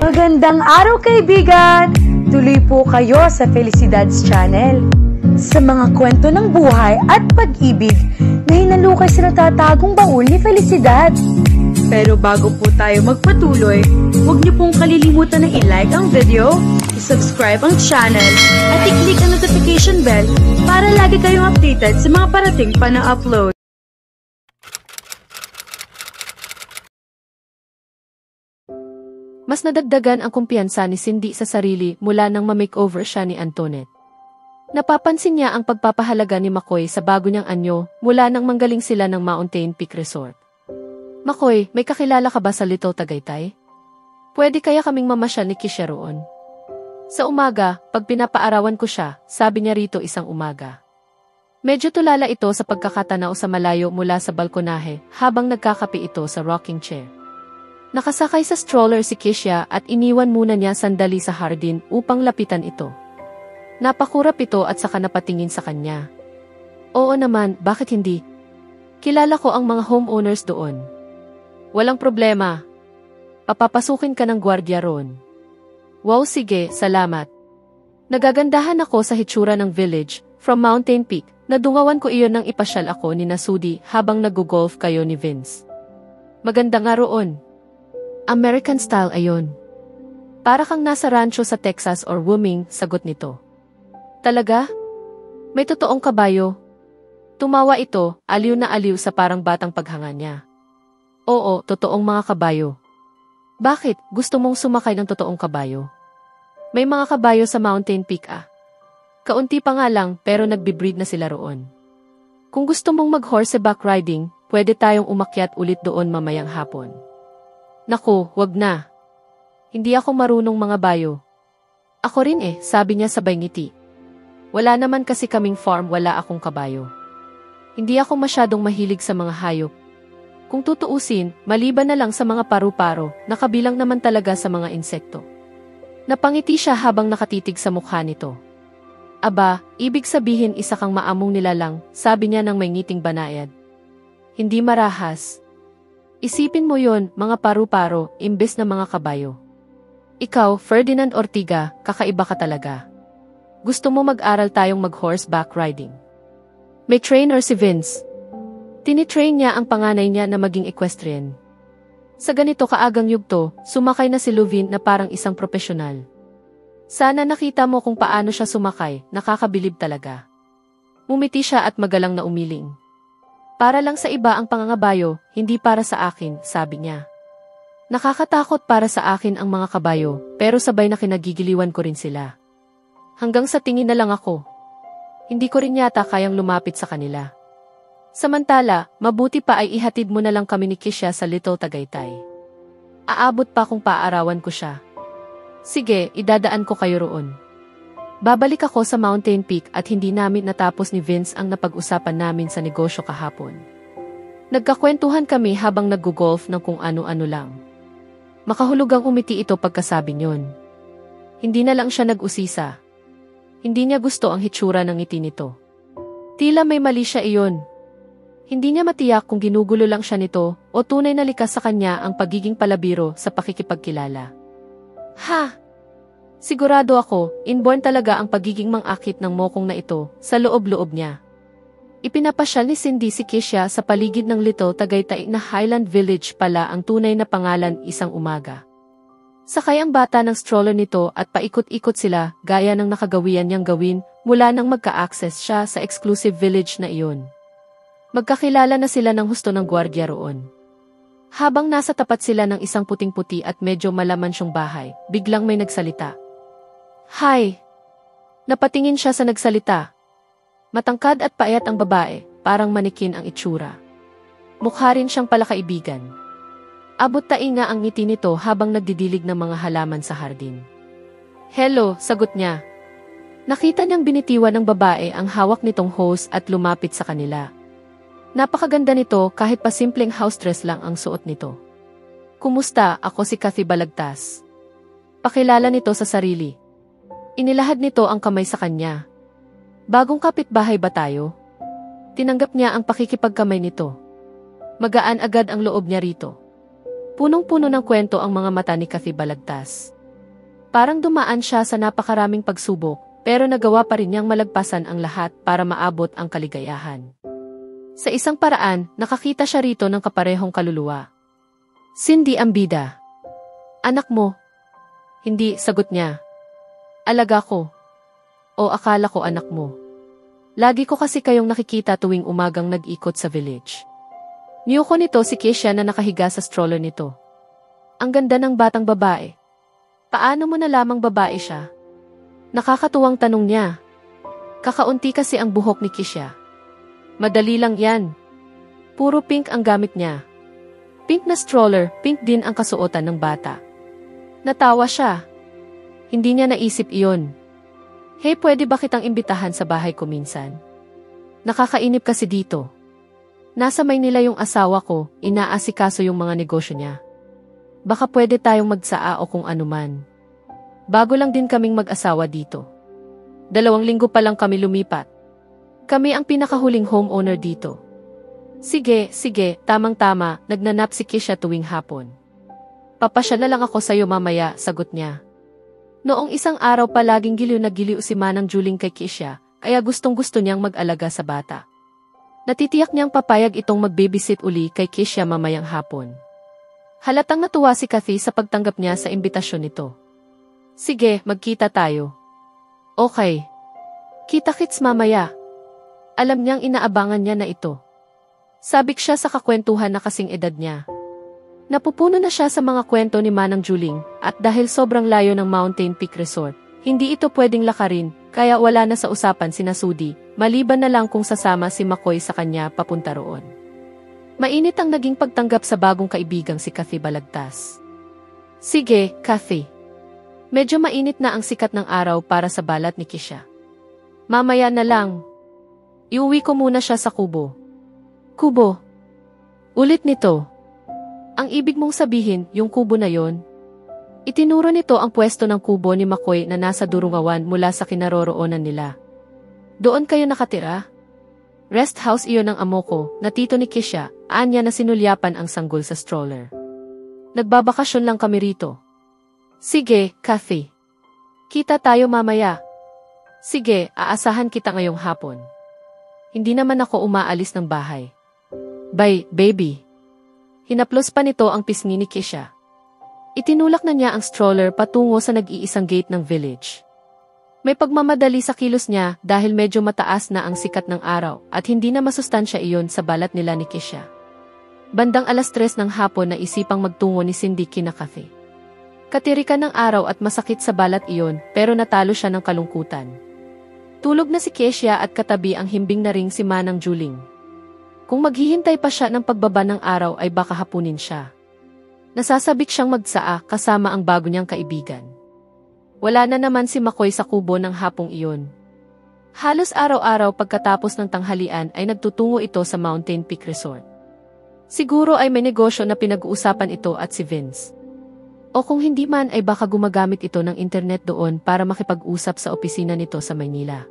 Magandang araw kaibigan! Tuloy po kayo sa Felicidad's Channel. Sa mga kwento ng buhay at pag-ibig na hinalukay sa natatagong baul ni Felicidad. Pero bago po tayo magpatuloy, huwag niyo pong kalilimutan na i-like ang video, i-subscribe ang channel, at i-click ang notification bell para lagi kayong updated sa mga parating pa na upload. Mas nadagdagan ang kumpiyansa ni Cindy sa sarili mula nang ma-makeover siya ni Antoinette. Napapansin niya ang pagpapahalaga ni McCoy sa bago niyang anyo mula nang manggaling sila ng Mountain Peak Resort. McCoy, may kakilala ka ba sa Little Tagaytay? Pwede kaya kaming mamasyal ni Kisha roon? Sa umaga, pag pinapaarawan ko siya, sabi niya rito isang umaga. Medyo tulala ito sa pagkakatanaw sa malayo mula sa balkonahe habang nagkakape ito sa rocking chair. Nakasakay sa stroller si Kisha at iniwan muna niya sandali sa hardin upang lapitan ito. Napakurap ito at saka napatingin sa kanya. Oo naman, bakit hindi? Kilala ko ang mga homeowners doon. Walang problema. Papapasukin ka ng gwardiya roon. Wow, sige, salamat. Nagagandahan ako sa hitsura ng village, from Mountain Peak, nadungawan ko iyon nang ipasyal ako ni Nasudi habang nag-golf kayo ni Vince. Maganda nga roon. American style ayon. Para kang nasa rancho sa Texas or Wyoming, sagot nito. Talaga? May totoong kabayo? Tumawa ito, aliw na aliw sa parang batang paghanga niya. Oo, totoong mga kabayo. Bakit? Gusto mong sumakay ng totoong kabayo? May mga kabayo sa Mountain Peak ah. Kaunti pa nga lang pero nagbe-breed na sila roon. Kung gusto mong mag-horseback riding, pwede tayong umakyat ulit doon mamayang hapon. Naku, wag na. Hindi ako marunong mga bayo. Ako rin sabi niya sabay ngiti. Wala naman kasi kaming farm, wala akong kabayo. Hindi ako masyadong mahilig sa mga hayop. Kung tutuusin, maliban na lang sa mga paru-paro, nakabilang naman talaga sa mga insekto. Napangiti siya habang nakatitig sa mukha nito. Aba, ibig sabihin isa kang maamong nilalang, sabi niya nang may ngiting banayad. Hindi marahas. Isipin mo yon, mga paru-paro, imbes na mga kabayo. Ikaw, Ferdinand Ortiga, kakaiba ka talaga. Gusto mo mag-aral tayong mag-horseback riding? May trainer si Vince. Tinitrain niya ang panganay niya na maging equestrian. Sa ganito kaagang yugto, sumakay na si Luvin na parang isang profesional. Sana nakita mo kung paano siya sumakay, nakakabilib talaga. Mumiti siya at magalang na umiling. Para lang sa iba ang pangangabayo, hindi para sa akin, sabi niya. Nakakatakot para sa akin ang mga kabayo, pero sabay na kinagigiliwan ko rin sila. Hanggang sa tingin na lang ako. Hindi ko rin yata kayang lumapit sa kanila. Samantala, mabuti pa ay ihatid mo na lang kami ni Kisha sa Little Tagaytay. Aabot pa kung paarawan ko siya. Sige, idadaan ko kayo roon. Babalik ako sa Mountain Peak at hindi namin natapos ni Vince ang napag-usapan namin sa negosyo kahapon. Nagkakwentuhan kami habang nag-golf ng kung ano-ano lang. Makahulugang umiti ito pagkasabi niyon. Hindi na lang siya nag-usisa. Hindi niya gusto ang hitsura ng ngiti nito. Tila may mali siya iyon. Hindi niya matiyak kung ginugulo lang siya nito o tunay na likas sa kanya ang pagiging palabiro sa pakikipagkilala. Ha! Sigurado ako, inborn talaga ang pagiging mang-akit ng mokong na ito sa loob-loob niya. Ipinapasyal ni Cindy si Kisha sa paligid ng Little Tagaytay na Highland Village pala ang tunay na pangalan isang umaga. Sakay ang bata ng stroller nito at paikot-ikot sila gaya ng nakagawian niyang gawin mula nang magka-access siya sa exclusive village na iyon. Magkakilala na sila ng husto ng gwardiya roon. Habang nasa tapat sila ng isang puting-puti at medyo malaman siyang bahay, biglang may nagsalita. Hi! Napatingin siya sa nagsalita. Matangkad at payat ang babae, parang manikin ang itsura. Mukha rin siyang palakaibigan. Abot tainga ang ngiti nito habang nagdidilig ng mga halaman sa hardin. Hello, sagot niya. Nakita niyang binitiwan ng babae ang hawak nitong hose at lumapit sa kanila. Napakaganda nito kahit pa simpleng house dress lang ang suot nito. Kumusta, ako si Kathy Balagtas. Pakilala nito sa sarili. Inilahad nito ang kamay sa kanya. Bagong kapitbahay ba tayo? Tinanggap niya ang pakikipagkamay nito. Magaan agad ang loob niya rito. Punong-puno ng kwento ang mga mata ni Kathy Balagtas. Parang dumaan siya sa napakaraming pagsubok, pero nagawa pa rin niyang malagpasan ang lahat para maabot ang kaligayahan. Sa isang paraan, nakakita siya rito ng kaparehong kaluluwa. Cindy ang bida. Anak mo? Hindi, sagot niya. Alaga ko. O akala ko anak mo. Lagi ko kasi kayong nakikita tuwing umagang nag-ikot sa village. Niyoko nito si Keisha na nakahiga sa stroller nito. Ang ganda ng batang babae. Paano mo na lamang babae siya? Nakakatuwang tanong niya. Kakaunti kasi ang buhok ni Keisha. Madali lang yan. Puro pink ang gamit niya. Pink na stroller, pink din ang kasuotan ng bata. Natawa siya. Hindi niya naisip iyon. Hey, pwede ba kitang imbitahan sa bahay ko minsan? Nakakainip kasi dito. Nasa Maynila yung asawa ko, inaasikaso yung mga negosyo niya. Baka pwede tayong magsaa o kung anuman. Bago lang din kaming mag-asawa dito. 2 linggo pa lang kami lumipat. Kami ang pinakahuling homeowner dito. Sige, tamang-tama, nagnanap si Keisha tuwing hapon. Papasyala lang ako sa'yo mamaya, sagot niya. Noong isang araw pa laging giliw na giliw si Manang Juling kay Keisha, kaya gustong-gusto niyang mag-alaga sa bata. Natitiyak niyang papayag itong mag-babysit uli kay Keisha mamayang hapon. Halatang natuwa si Kathy sa pagtanggap niya sa imbitasyon nito. Sige, magkita tayo. Okay. Kita-kits mamaya. Alam niyang inaabangan niya na ito. Sabik siya sa kakwentuhan na kasing edad niya. Napupuno na siya sa mga kwento ni Manang Juling, at dahil sobrang layo ng Mountain Peak Resort, hindi ito pwedeng lakarin, kaya wala na sa usapan sina Sudi, maliban na lang kung sasama si McCoy sa kanya papunta roon. Mainit ang naging pagtanggap sa bagong kaibigang si Kathy Balagtas. Sige, Kathy. Medyo mainit na ang sikat ng araw para sa balat ni Keisha. Mamaya na lang. Iuwi ko muna siya sa kubo. Kubo? Ulit nito. Ang ibig mong sabihin, yung kubo na yon? Itinuro nito ang pwesto ng kubo ni McCoy na nasa Durungawan mula sa kinaroroonan nila. Doon kayo nakatira? Rest house iyon ng amo ko, na tito ni Keisha, anya na sinulyapan ang sanggol sa stroller. Nagbabakasyon lang kami rito. Sige, Kathy. Kita tayo mamaya. Sige, aasahan kita ngayong hapon. Hindi naman ako umaalis ng bahay. Bye, baby. Hinaplos pa nito ang pisngi ni Keisha. Itinulak na niya ang stroller patungo sa nag-iisang gate ng village. May pagmamadali sa kilos niya dahil medyo mataas na ang sikat ng araw at hindi na masustansya iyon sa balat nila ni Keisha. Bandang 3:00 ng hapon na isipang magtungo ni Cindy kina Kathy. Katirikan ng araw at masakit sa balat iyon pero natalo siya ng kalungkutan. Tulog na si Keisha at katabi ang himbing na ring si Manang Juling. Kung maghihintay pa siya ng pagbaba ng araw ay baka hapunin siya. Nasasabik siyang magsaa kasama ang bago niyang kaibigan. Wala na naman si McCoy sa kubo ng hapong iyon. Halos araw-araw pagkatapos ng tanghalian ay nagtutungo ito sa Mountain Peak Resort. Siguro ay may negosyo na pinag-uusapan ito at si Vince. O kung hindi man ay baka gumagamit ito ng internet doon para makipag-usap sa opisina nito sa Maynila.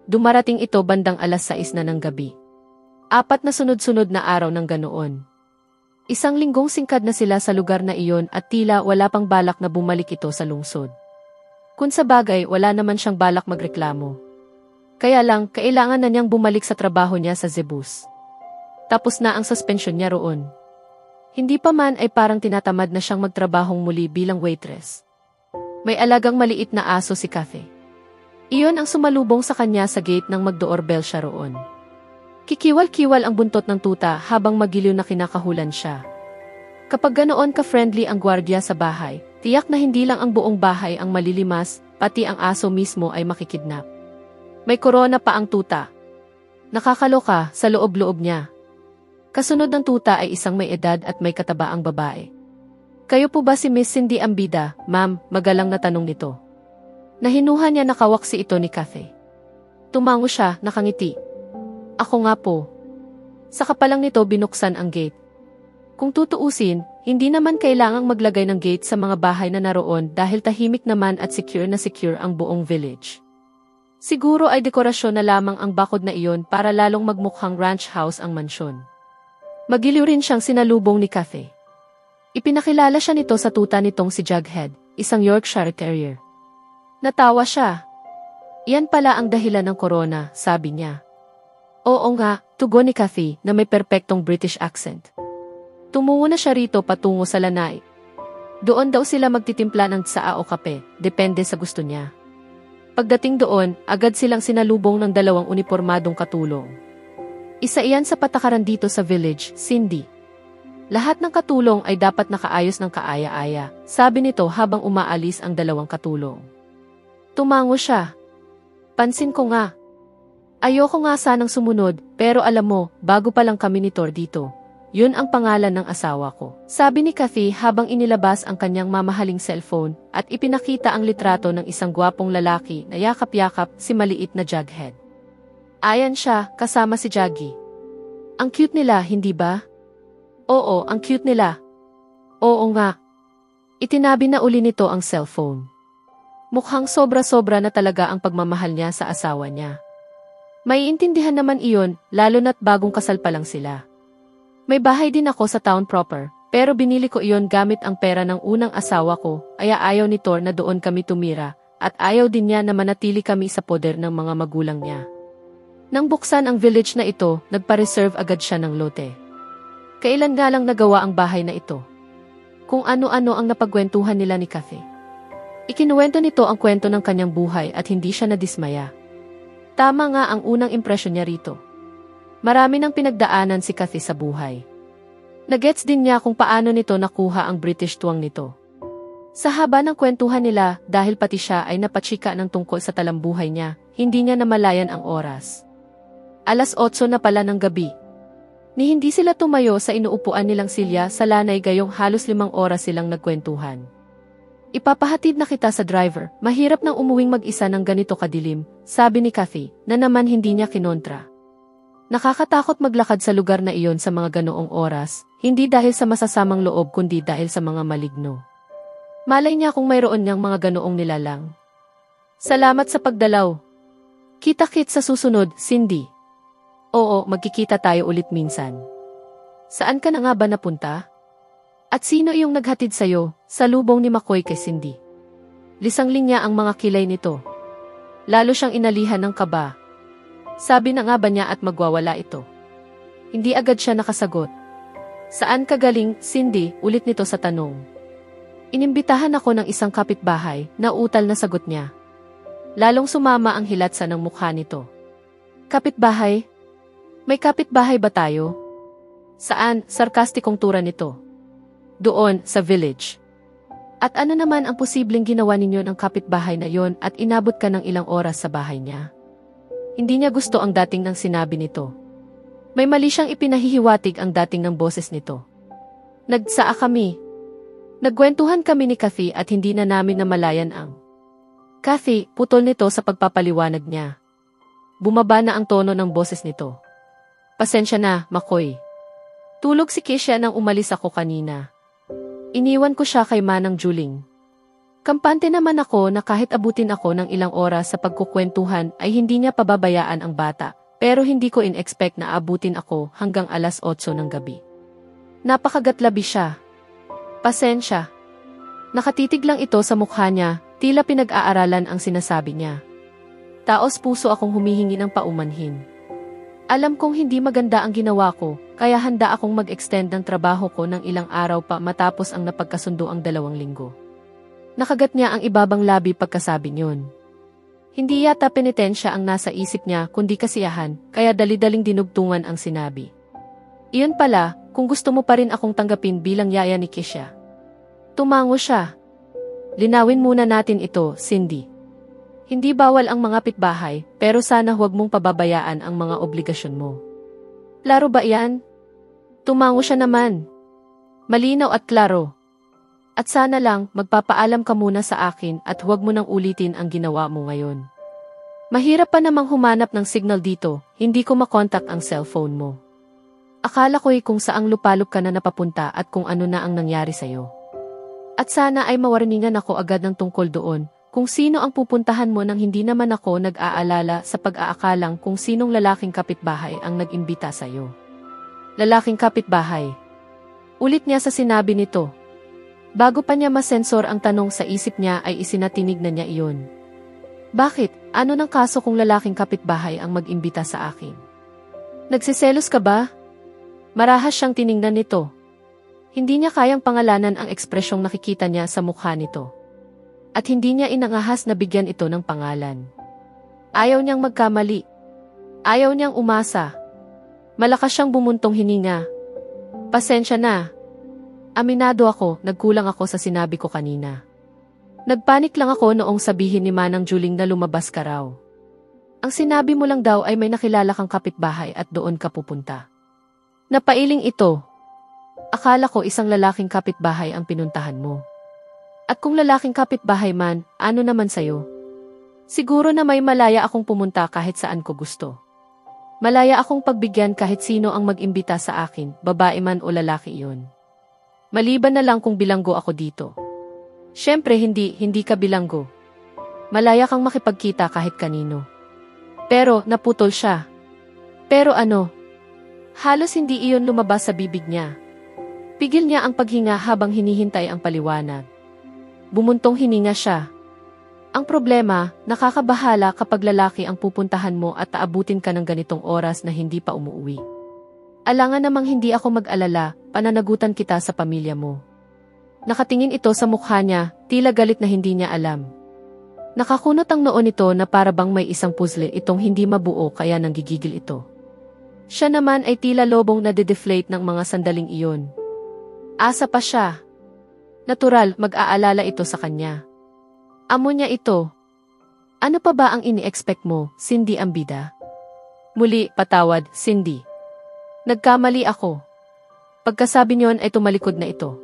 Dumarating ito bandang 6:00 na ng gabi. 4 na sunod-sunod na araw ng ganoon. 1 linggong singkad na sila sa lugar na iyon at tila wala pang balak na bumalik ito sa lungsod. Kung sa bagay, wala naman siyang balak magreklamo. Kaya lang, kailangan na niyang bumalik sa trabaho niya sa Zebus. Tapos na ang suspensyon niya roon. Hindi pa man ay parang tinatamad na siyang magtrabahong muli bilang waitress. May alagang maliit na aso si Kathy. Iyon ang sumalubong sa kanya sa gate nang mag-doorbell siya roon. Kikiwal-kiwal ang buntot ng tuta habang magiliw na kinakahulan siya. Kapag ganoon ka-friendly ang gwardiya sa bahay, tiyak na hindi lang ang buong bahay ang malilimas, pati ang aso mismo ay makikidnap. May korona pa ang tuta. Nakakaloka sa loob-loob niya. Kasunod ng tuta ay isang may edad at may katabaang babae. Kayo po ba si Miss Cindy Ambida, ma'am? Magalang na tanong nito. Nahinuha niya nakawaksi ito ni Kathy. Tumango siya, nakangiti. Ako nga po. Sa kapalang nito binuksan ang gate. Kung tutuusin, Hindi naman kailangang maglagay ng gate sa mga bahay na naroon dahil tahimik naman at secure ang buong village. Siguro ay dekorasyon na lamang ang bakod na iyon para lalong magmukhang ranch house ang mansyon. Magiliw rin siyang sinalubong ni Kathy. Ipinakilala siya nito sa tuta nitong si Jughead, isang Yorkshire Terrier. Natawa siya. Iyan pala ang dahilan ng corona, sabi niya. Oo nga, tugon ni Kathy na may perpektong British accent. Tumungo na siya rito patungo sa lanai. Doon daw sila magtitimpla ng tsaa o kape, depende sa gusto niya. Pagdating doon, agad silang sinalubong ng dalawang unipormadong katulong. Isa iyan sa patakaran dito sa village, Cindy. Lahat ng katulong ay dapat nakaayos ng kaaya-aya, sabi nito habang umaalis ang dalawang katulong. Tumango siya. Pansin ko nga. Ayoko nga sanang sumunod, pero alam mo, bago pa lang kami ni Thor dito. Yun ang pangalan ng asawa ko. Sabi ni Kathy habang inilabas ang kanyang mamahaling cellphone at ipinakita ang litrato ng isang gwapong lalaki na yakap-yakap si maliit na Jughead. Ayan siya, kasama si Juggy. Ang cute nila, hindi ba? Oo, ang cute nila. Oo nga. Itinabi na uli nito ang cellphone. Mukhang sobra-sobra na talaga ang pagmamahal niya sa asawa niya. Maiintindihan naman iyon, lalo na't bagong kasal pa lang sila. May bahay din ako sa town proper, pero binili ko iyon gamit ang pera ng unang asawa ko, kaya ayaw ni Thor na doon kami tumira, at ayaw din niya na manatili kami sa poder ng mga magulang niya. Nang buksan ang village na ito, nagpa-reserve agad siya ng lote. Kailan nga lang nagawa ang bahay na ito? Kung ano-ano ang napagkwentuhan nila ni Kathy. Ikinuwento nito ang kwento ng kanyang buhay at hindi siya nadismaya. Tama nga ang unang impresyon niya rito. Marami nang pinagdaanan si Kathy sa buhay. Nagets din niya kung paano nito nakuha ang British tuwang nito. Sa haba ng kwentuhan nila, dahil pati siya ay napachika ng tungkol sa talambuhay niya, hindi niya namalayan ang oras. 8:00 na pala ng gabi. Ni hindi sila tumayo sa inuupuan nilang silya sa lanay gayong halos 5 oras silang nagkwentuhan. Ipapahatid na kita sa driver, mahirap nang umuwing mag-isa ng ganito kadilim, sabi ni Kathy, na naman hindi niya kinontra. Nakakatakot maglakad sa lugar na iyon sa mga ganoong oras, hindi dahil sa masasamang loob kundi dahil sa mga maligno. Malay niya kung mayroon niyang mga ganoong nilalang. Salamat sa pagdalaw. Kita-kit sa susunod, Cindy. Oo, magkikita tayo ulit minsan. Saan ka na nga ba napunta? At sino iyong naghatid sa'yo, sa lubong ni McCoy kay Cindy? Lisangling niya ang mga kilay nito. Lalo siyang inalihan ng kaba. Sabi na nga ba niya at magwawala ito? Hindi agad siya nakasagot. Saan ka galing, Cindy? Ulit nito sa tanong. Inimbitahan ako ng isang kapitbahay, na utal na sagot niya. Lalong sumama ang hilatsa ng mukha nito. Kapitbahay? May kapitbahay ba tayo? Saan? Sarkastikong tura nito. Doon, sa village. At ano naman ang posibleng ginawa ninyo ng kapitbahay na yon at inabot ka ng ilang oras sa bahay niya? Hindi niya gusto ang dating ng sinabi nito. May mali siyang ipinahihiwatig ang dating ng boses nito. Nagsaa kami. Nagkwentuhan kami ni Kathy at hindi na namin namalayan ang. Kathy, putol nito sa pagpapaliwanag niya. Bumaba na ang tono ng boses nito. Pasensya na, McCoy. Tulog si Keisha nang umalis ako kanina. Iniwan ko siya kay Manang Juling. Kampante naman ako na kahit abutin ako ng ilang oras sa pagkukwentuhan ay hindi niya pababayaan ang bata, pero hindi ko in-expect na abutin ako hanggang 8:00 ng gabi. Napakagatlabi siya. Pasensya. Nakatitig lang ito sa mukha niya, tila pinag-aaralan ang sinasabi niya. Taos puso akong humihingi ng paumanhin. Alam kong hindi maganda ang ginawa ko, kaya handa akong mag-extend ng trabaho ko ng ilang araw pa matapos ang napagkasundo ang 2 linggo. Nakagat niya ang ibabang labi pagkasabi niyon. Hindi yata penitensya ang nasa isip niya kundi kasiyahan, kaya dali-daling dinugtungan ang sinabi. Iyon pala, kung gusto mo pa rin akong tanggapin bilang yaya ni Keisha. Tumango siya. Linawin muna natin ito, Cindy. Hindi bawal ang mga pitbahay, pero sana huwag mong pababayaan ang mga obligasyon mo. Klaro ba yan? Tumango siya naman. Malinaw at klaro. At sana lang, magpapaalam ka muna sa akin at huwag mo nang ulitin ang ginawa mo ngayon. Mahirap pa namang humanap ng signal dito, hindi ko makontak ang cellphone mo. Akala ko'y kung saang lupalop ka na napapunta at kung ano na ang nangyari sa'yo. At sana ay mawarningan ako agad ng tungkol doon, kung sino ang pupuntahan mo nang hindi naman ako nag-aalala sa pag-aakalang kung sinong lalaking kapitbahay ang nag-imbita sa'yo. Lalaking kapitbahay. Ulit niya sa sinabi nito. Bago pa niya masensor ang tanong sa isip niya ay isinatinig na niya iyon. Bakit? Ano ng kaso kung lalaking kapitbahay ang mag-imbita sa akin? Nagsiselos ka ba? Marahas siyang tiningnan nito. Hindi niya kayang pangalanan ang ekspresyong nakikita niya sa mukha nito. At hindi niya inangahas na bigyan ito ng pangalan. Ayaw niyang magkamali. Ayaw niyang umasa. Malakas siyang bumuntong hininga. Pasensya na. Aminado ako, nagkulang ako sa sinabi ko kanina. Nagpanik lang ako noong sabihin ni Manang Juling na lumabas ka raw. Ang sinabi mo lang daw ay may nakilala kang kapitbahay at doon ka pupunta. Napailing ito. Akala ko isang lalaking kapitbahay ang pinuntahan mo. At kung lalaking kapitbahay man, ano naman sa'yo? Siguro na may malaya akong pumunta kahit saan ko gusto. Malaya akong pagbigyan kahit sino ang mag-imbita sa akin, babae man o lalaki iyon. Maliban na lang kung bilanggo ako dito. Siyempre hindi ka bilanggo. Malaya kang makipagkita kahit kanino. Pero naputol siya. Pero ano? Halos hindi iyon lumabas sa bibig niya. Pigil niya ang paghinga habang hinihintay ang paliwanag. Bumuntong hininga siya. Ang problema, nakakabahala kapag lalaki ang pupuntahan mo at aabutin ka ng ganitong oras na hindi pa umuwi. Alangan namang hindi ako mag-alala, pananagutan kita sa pamilya mo. Nakatingin ito sa mukha niya, tila galit na hindi niya alam. Nakakunot ang noo nito na para bang may isang puzzle itong hindi mabuo kaya nanggigigil ito. Siya naman ay tila lobong na de-deflate ng mga sandaling iyon. Asa pa siya. Natural, mag-aalala ito sa kanya. Amo niya ito. Ano pa ba ang ini-expect mo, Cindy ang bida? Muli, patawad, Cindy. Nagkamali ako. Pagkasabi niyon ay tumalikod na ito.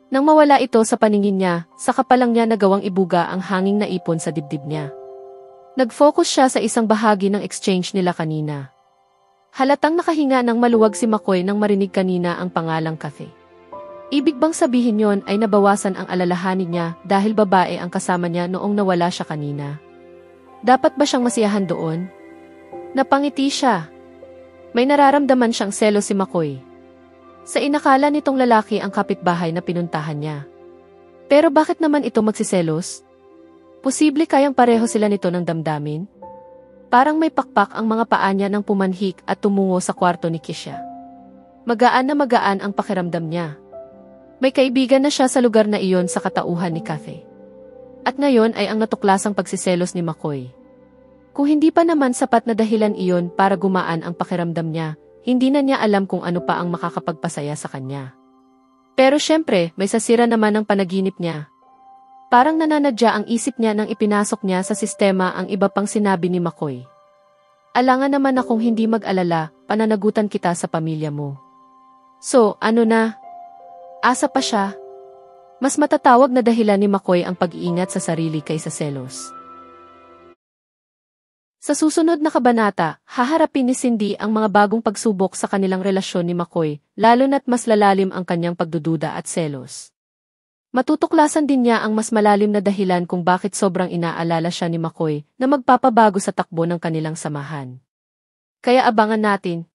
Nang mawala ito sa paningin niya, saka pa lang niya nagawang ibuga ang hanging naipon sa dibdib niya. Nag-focus siya sa isang bahagi ng exchange nila kanina. Halatang nakahinga ng maluwag si McCoy nang marinig kanina ang pangalang Kathy. Ibig bang sabihin yon ay nabawasan ang alalahanin niya dahil babae ang kasama niya noong nawala siya kanina? Dapat ba siyang masiyahan doon? Napangiti siya. May nararamdaman siyang selos si McCoy. Sa inakala nitong lalaki ang kapitbahay na pinuntahan niya. Pero bakit naman ito magsiselos? Posible kayang pareho sila nito ng damdamin? Parang may pakpak ang mga paa niya nang pumanhik at tumungo sa kwarto ni Kisha. Magaan na magaan ang pakiramdam niya. May kaibigan na siya sa lugar na iyon sa katauhan ni Kathy. At ngayon ay ang natuklasang pagsiselos ni McCoy. Kung hindi pa naman sapat na dahilan iyon para gumaan ang pakiramdam niya, hindi na niya alam kung ano pa ang makakapagpasaya sa kanya. Pero syempre, may sasira naman ang panaginip niya. Parang nananadya ang isip niya nang ipinasok niya sa sistema ang iba pang sinabi ni McCoy. Alangan naman akong hindi mag-alala, pananagutan kita sa pamilya mo. So, ano na? Asa pa siya? Mas matatawag na dahilan ni McCoy ang pag-iingat sa sarili kaysa selos. Sa susunod na kabanata, haharapin ni Cindy ang mga bagong pagsubok sa kanilang relasyon ni McCoy, lalo na't mas lalalim ang kanyang pagdududa at selos. Matutuklasan din niya ang mas malalim na dahilan kung bakit sobrang inaalala siya ni McCoy na magpapabago sa takbo ng kanilang samahan. Kaya abangan natin,